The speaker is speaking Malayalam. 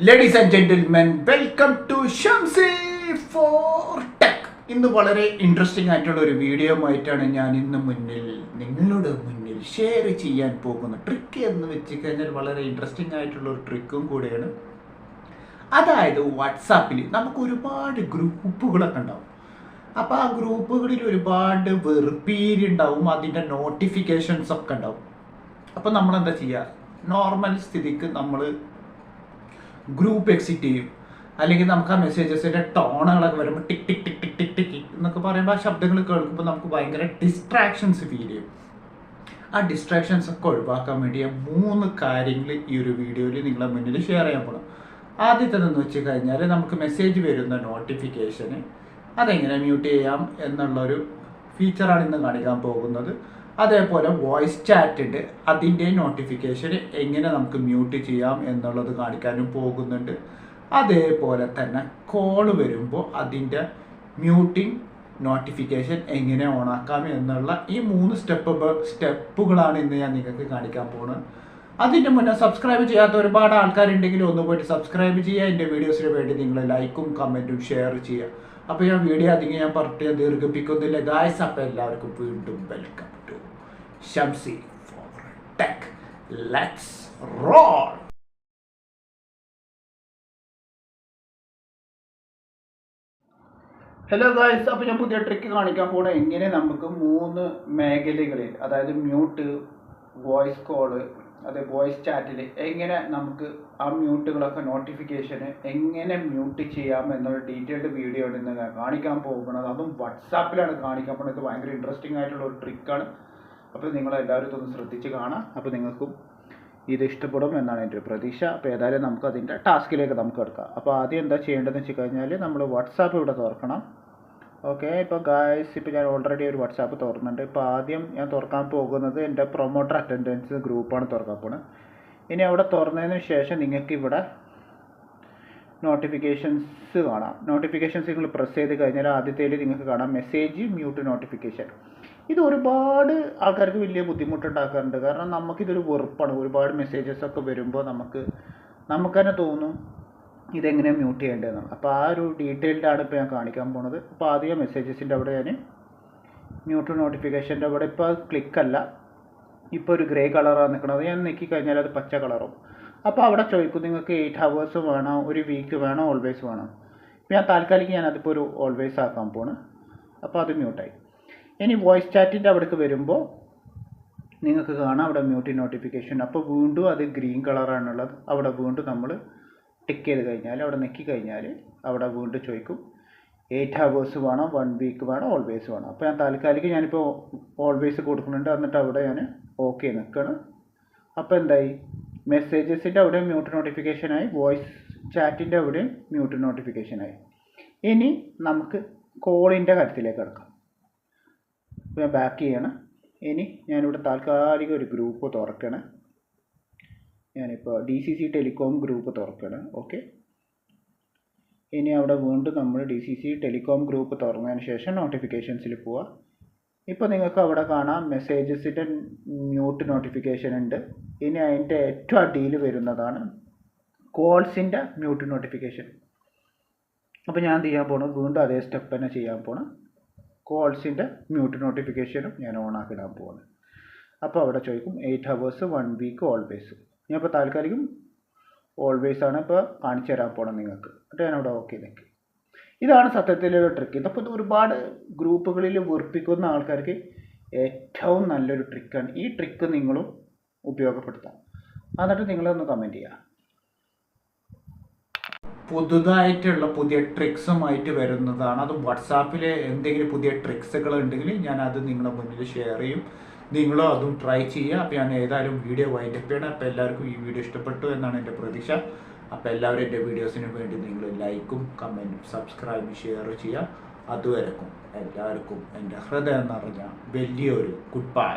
Ladies and gentlemen, welcome to Shamsi for Tech. ഇന്ന് വളരെ ഇൻട്രസ്റ്റിംഗ് ആയിട്ടുള്ള ഒരു വീഡിയോ ആയിട്ടാണ് ഞാൻ ഇന്ന് നിങ്ങളുടെ മുന്നിൽ ഷെയർ ചെയ്യാൻ പോകുന്ന ട്രിക്ക് എന്ന് വെച്ച് കഴിഞ്ഞാൽ വളരെ ഇൻട്രസ്റ്റിംഗ് ആയിട്ടുള്ള ഒരു ട്രിക്കും കൂടെയാണ്. അതായത് വാട്സാപ്പിൽ നമുക്ക് ഒരുപാട് ഗ്രൂപ്പുകളൊക്കെ ഉണ്ടാവും. അപ്പോൾ ആ ഗ്രൂപ്പുകളിൽ ഒരുപാട് വെറുപ്പീരുണ്ടാവും, അതിൻ്റെ നോട്ടിഫിക്കേഷൻസ് ഒക്കെ ഉണ്ടാവും. അപ്പോൾ നമ്മളെന്താ ചെയ്യുക? നോർമൽ സ്ഥിതിക്ക് നമ്മൾ ഗ്രൂപ്പ് എക്സിറ്റ് ചെയ്യും, അല്ലെങ്കിൽ നമുക്ക് ആ മെസ്സേജസിൻ്റെ ടോണുകളൊക്കെ വരുമ്പോൾ ടിക് ടിക് ടിക് ടിക് ടിക് ടിക് എന്നൊക്കെ പറയുമ്പോൾ ആ ശബ്ദങ്ങൾ കേൾക്കുമ്പോൾ നമുക്ക് ഭയങ്കര ഡിസ്ട്രാക്ഷൻസ് ഫീൽ ചെയ്യും. ആ ഡിസ്ട്രാക്ഷൻസ് ഒക്കെ ഒഴിവാക്കാൻ വേണ്ടി 3 കാര്യങ്ങൾ ഈ ഒരു വീഡിയോയിൽ നിങ്ങളെ മുന്നിൽ ഷെയർ ചെയ്യാൻ പോകണം. ആദ്യത്തേതെന്ന് വെച്ച് കഴിഞ്ഞാൽ നമുക്ക് മെസ്സേജ് വരുന്ന നോട്ടിഫിക്കേഷന് അതെങ്ങനെ മ്യൂട്ട് ചെയ്യാം എന്നുള്ളൊരു ഫീച്ചറാണ് ഇന്ന് കാണിക്കാൻ പോകുന്നത്. അതേപോലെ വോയിസ് ചാറ്റ് ഉണ്ട്, അതിൻ്റെ നോട്ടിഫിക്കേഷൻ എങ്ങനെ നമുക്ക് മ്യൂട്ട് ചെയ്യാം എന്നുള്ളത് കാണിക്കാനും പോകുന്നുണ്ട്. അതേപോലെ തന്നെ കോൾ വരുമ്പോൾ അതിൻ്റെ മ്യൂട്ടിങ് നോട്ടിഫിക്കേഷൻ എങ്ങനെ ഓണാക്കാം എന്നുള്ള ഈ 3 സ്റ്റെപ്പുകളാണ് ഇന്ന് ഞാൻ നിങ്ങൾക്ക് കാണിക്കാൻ പോകുന്നത്. അതിൻ്റെ മുന്നേ സബ്സ്ക്രൈബ് ചെയ്യാത്ത ഒരുപാട് ആൾക്കാരുണ്ടെങ്കിൽ ഒന്ന് പോയിട്ട് സബ്സ്ക്രൈബ് ചെയ്യുക. എൻ്റെ വീഡിയോസിന് വേണ്ടി നിങ്ങൾ ലൈക്കും കമൻറ്റും ഷെയർ ചെയ്യുക. അപ്പോൾ ഞാൻ വീഡിയോ അധികം ഞാൻ പറഞ്ഞ് ദീർഘിപ്പിക്കുന്നില്ല ഗായ്സ്. അപ്പോൾ എല്ലാവർക്കും വീണ്ടും welcome to Shamsi for tech. Let's roll. Hello guys, അപ്പോൾ ഞാൻ പുതിയ ട്രിക്ക് കാണിക്കാൻ പോകണം. എങ്ങനെ നമുക്ക് 3 മേഖലകളിൽ, അതായത് മ്യൂട്ട്, വോയിസ് കോള്, അതെ വോയിസ് ചാറ്റിൽ എങ്ങനെ നമുക്ക് ആ മ്യൂട്ടുകളൊക്കെ നോട്ടിഫിക്കേഷന് എങ്ങനെ മ്യൂട്ട് ചെയ്യാം എന്നുള്ള ഡീറ്റെയിൽഡ് വീഡിയോ ആണ് ഇന്ന് കാണിക്കാൻ പോകുന്നത്. അതും വാട്സാപ്പിലാണ് കാണിക്കാൻ പോകുന്നത്. ഇത് ഭയങ്കര ഇൻട്രസ്റ്റിംഗ് ആയിട്ടുള്ള ഒരു ട്രിക്കാണ്. അപ്പോൾ നിങ്ങളെല്ലാവരും ഇതൊന്ന് ശ്രദ്ധിച്ച് കാണാം. അപ്പോൾ നിങ്ങൾക്കും ഇത് ഇഷ്ടപ്പെടും എന്നാണ് എൻ്റെ ഒരു പ്രതീക്ഷ. അപ്പോൾ ഏതായാലും നമുക്ക് അതിൻ്റെ ടാസ്കിലേക്ക് നമുക്ക് എടുക്കാം. അപ്പോൾ ആദ്യം എന്താ ചെയ്യേണ്ടതെന്ന് വെച്ച് കഴിഞ്ഞാൽ നമ്മൾ വാട്സാപ്പ് ഇവിടെ തുറക്കണം. ഓക്കെ, ഇപ്പോൾ ഗായ്സ്, ഇപ്പോൾ ഞാൻ ഓൾറെഡി ഒരു വാട്സാപ്പ് തുറന്നുണ്ട്. ഇപ്പോൾ ആദ്യം ഞാൻ തുറക്കാൻ പോകുന്നത് എൻ്റെ പ്രൊമോട്ടർ അറ്റൻഡൻസ് ഗ്രൂപ്പാണ് തുറക്കാൻ പോകുന്നത്. ഇനി അവിടെ തുറന്നതിന് ശേഷം നിങ്ങൾക്ക് ഇവിടെ നോട്ടിഫിക്കേഷൻസ് കാണാം. നോട്ടിഫിക്കേഷൻസ് നിങ്ങൾ പ്രസ് ചെയ്ത് കഴിഞ്ഞാൽ ആദ്യത്തേൽ നിങ്ങൾക്ക് കാണാം മെസ്സേജ് മ്യൂട്ട് നോട്ടിഫിക്കേഷൻ. ഇത് ഒരുപാട് ആൾക്കാർക്ക് വലിയ ബുദ്ധിമുട്ടുണ്ടാക്കാറുണ്ട്. കാരണം നമുക്കിതൊരു വെറുപ്പാണ്. ഒരുപാട് മെസ്സേജസ് ഒക്കെ വരുമ്പോൾ നമുക്ക് തന്നെ തോന്നും ഇതെങ്ങനെ മ്യൂട്ട് ചെയ്യേണ്ടതെന്നാണ്. അപ്പോൾ ആ ഒരു ഡീറ്റെയിൽഡാണ് ഇപ്പോൾ ഞാൻ കാണിക്കാൻ പോകുന്നത്. അപ്പോൾ ആദ്യം മെസ്സേജസിൻ്റെ അവിടെ ഞാൻ മ്യൂട്ട് നോട്ടിഫിക്കേഷൻ്റെ അവിടെ ഇപ്പോൾ ക്ലിക്കല്ല, ഇപ്പോൾ ഒരു ഗ്രേ കളറാണ് നിൽക്കുന്നത്. ഞാൻ നെക്കി കഴിഞ്ഞാൽ അത് പച്ച കളറും. അപ്പോൾ അവിടെ ചോദിക്കും നിങ്ങൾക്ക് 8 hours വേണോ, ഒരു വീക്ക് വേണോ, ഓൾവേസ് വേണോ. ഞാൻ താൽക്കാലികം ഞാനതിപ്പോൾ ഒരു ഓൾവേസ് ആക്കാൻ പോണ്. അപ്പോൾ അത് മ്യൂട്ടായി. ഇനി വോയിസ് ചാറ്റിൻ്റെ അവിടേക്ക് വരുമ്പോൾ നിങ്ങൾക്ക് കാണാം അവിടെ മ്യൂട്ട് നോട്ടിഫിക്കേഷൻ. അപ്പോൾ വീണ്ടും അത് ഗ്രീൻ കളറാണുള്ളത്. അവിടെ വീണ്ടും നമ്മൾ ടിക്ക് ചെയ്ത് കഴിഞ്ഞാൽ, അവിടെ നെക്കി കഴിഞ്ഞാൽ അവിടെ വീണ്ടും ചോദിക്കും 8 hours വേണോ, 1 week വേണോ, ഓൾവേസ് വേണോ. അപ്പോൾ ഞാൻ താൽക്കാലികം ഞാനിപ്പോൾ ഓൾവേസ് കൊടുക്കുന്നുണ്ട്. എന്നിട്ട് അവിടെ ഞാൻ ഓക്കെ നിൽക്കണം. അപ്പോൾ എന്തായി, മെസ്സേജസിൻ്റെ അവിടെ മ്യൂട്ട് നോട്ടിഫിക്കേഷനായി, വോയിസ് ചാറ്റിൻ്റെ അവിടെ മ്യൂട്ട് നോട്ടിഫിക്കേഷനായി. ഇനി നമുക്ക് കോളിൻ്റെ കാര്യത്തിലേക്ക് കിടക്കാം. അപ്പോൾ ഞാൻ ബാക്ക് ചെയ്യണം. ഇനി ഞാനിവിടെ താൽക്കാലിക ഒരു ഗ്രൂപ്പ് തുറക്കണം. ഞാനിപ്പോൾ DCC ടെലികോം ഗ്രൂപ്പ് തുറക്കണം. ഓക്കെ, ഇനി അവിടെ വീണ്ടും നമ്മൾ DCC ടെലികോം ഗ്രൂപ്പ് തുറന്നതിന് ശേഷം നോട്ടിഫിക്കേഷൻസിൽ പോവുക. ഇപ്പോൾ നിങ്ങൾക്ക് അവിടെ കാണാം മെസ്സേജസിൻ്റെ മ്യൂട്ട് നോട്ടിഫിക്കേഷൻ ഉണ്ട്. ഇനി അതിൻ്റെ ഏറ്റവും അടിയിൽ വരുന്നതാണ് കോൾസിൻ്റെ മ്യൂട്ട് നോട്ടിഫിക്കേഷൻ. അപ്പോൾ ഞാൻ ചെയ്യാൻ പോകണം വീണ്ടും അതേ സ്റ്റെപ്പ് തന്നെ ചെയ്യാൻ പോകണം. കോൾസിൻ്റെ മ്യൂട്ട് നോട്ടിഫിക്കേഷനും ഞാൻ ഓണാക്കിടാൻ പോവാണ്. അപ്പോൾ അവിടെ ചോദിക്കും 8 hours, 1 week, ഓൾവേസ്. ഞാൻ ഇപ്പോൾ താൽക്കാലികം ഓൾവേസ് ആണ് ഇപ്പോൾ കാണിച്ചു തരാൻ പോകണം നിങ്ങൾക്ക്. എന്നിട്ട് ഞാനവിടെ ഓക്കെ നിൽക്കും. ഇതാണ് സത്യത്തിലൊരു ട്രിക്ക്. ഇതപ്പോൾ ഇത് ഒരുപാട് ഗ്രൂപ്പുകളിൽ വെറുപ്പിക്കുന്ന ആൾക്കാർക്ക് ഏറ്റവും നല്ലൊരു ട്രിക്കാണ്. ഈ ട്രിക്ക് നിങ്ങളും ഉപയോഗപ്പെടുത്താം. എന്നിട്ട് നിങ്ങളൊന്ന് കമൻറ്റ് ചെയ്യുക. പുതുതായിട്ടുള്ള പുതിയ ട്രിക്സുമായിട്ട് വരുന്നതാണ്. അത് വാട്സാപ്പിൽ എന്തെങ്കിലും പുതിയ ട്രിക്സുകൾ ഉണ്ടെങ്കിൽ ഞാൻ അത് നിങ്ങളുടെ മുന്നിൽ ഷെയർ ചെയ്യും. നിങ്ങളും അതും ട്രൈ ചെയ്യുക. അപ്പോൾ ഞാൻ ഏതായാലും വീഡിയോ വൈൻഡപ്പ് ചെയ്യണം. അപ്പോൾ എല്ലാവർക്കും ഈ വീഡിയോ ഇഷ്ടപ്പെട്ടു എന്നാണ് എൻ്റെ പ്രതീക്ഷ. അപ്പോൾ എല്ലാവരും എൻ്റെ വീഡിയോസിന് വേണ്ടി നിങ്ങൾ ലൈക്കും കമൻറ്റും സബ്സ്ക്രൈബും ഷെയർ ചെയ്യുക. അതുവരെക്കും എല്ലാവർക്കും എൻ്റെ ഹൃദയം നിറഞ്ഞ വലിയൊരു ഗുഡ് ബൈ.